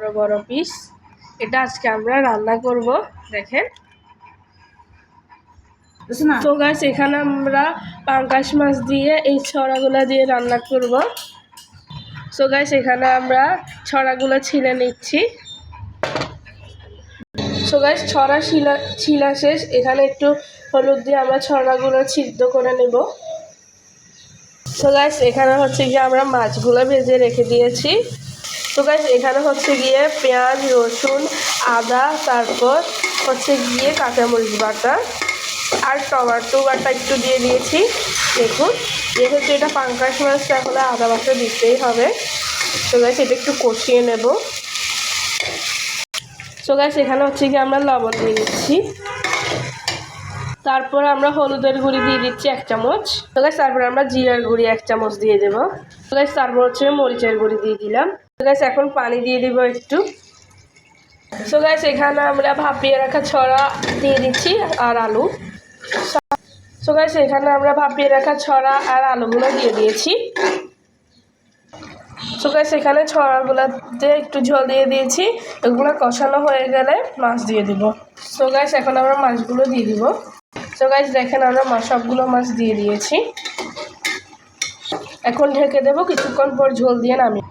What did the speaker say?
বড় বড় পিস। এটা আজকে আমরা রান্না করব, দেখেন। তো গাইস এখানে আমরা পাঙ্গাস মাছ দিয়ে এই ছড়াগুলো দিয়ে রান্না করব। সো গাইস এখানে আমরা ছড়াগুলো ছিলে নিচ্ছি। সো গাইস ছড়া ছিলা শেষ। এখানে একটু হলুদ দিয়ে আমরা ছড়াগুলো সিদ্ধ করে নেব। সো গাইস এখানে হচ্ছে গিয়ে আমরা মাছগুলো ভেজে রেখে দিয়েছি। তো গাইস এখানে হচ্ছে গিয়ে পেঁয়াজ, রসুন, আদা, তারপর হচ্ছে গিয়ে কাঁচামরিচ বাটা আর টমেটো বাটা একটু দিয়ে দিয়েছি। দেখুন, যেহেতু এটা পাঙ্গাস মাছ তাহলে আদা বাটা দিতেই হবে। তো গাইস এটা একটু কষিয়ে নেব। সো গাইস এখানে হচ্ছে গিয়ে আমরা লবণ দিয়ে দিচ্ছি। তারপর আমরা হলুদের গুঁড়ি দিয়ে দিচ্ছি 1 চামচ। তো গাইস তারপর আমরা জিরার গুঁড়ি 1 চামচ দিয়ে দেবো। তো গাইস তারপর হচ্ছে মরিচের গুঁড়ি দিয়ে দিলাম। তো গাইস এখন পানি দিয়ে দিব একটু। সো গাইস এখানে আমরা ভাপিয়ে রাখা ছড়া দিয়ে দিচ্ছি আর আলু। সো গাইস এখানে আমরা ভাপিয়ে রাখা ছড়া আর আলুগুলো দিয়ে দিয়েছি। সো গাইস এখানে ছড়াগুলোতে একটু ঝোল দিয়ে দিয়েছি। এগুলো কষানো হয়ে গেলে মাছ দিয়ে দিব। সো গাইস এখন আমরা মাছগুলো দিয়ে দিব। সো গাইস দেখেন আমরা সবগুলো মাছ দিয়ে দিয়েছি। এখন ঢেকে দেবো, কিছুক্ষণ পর ঝোল দিয়ে নামিয়ে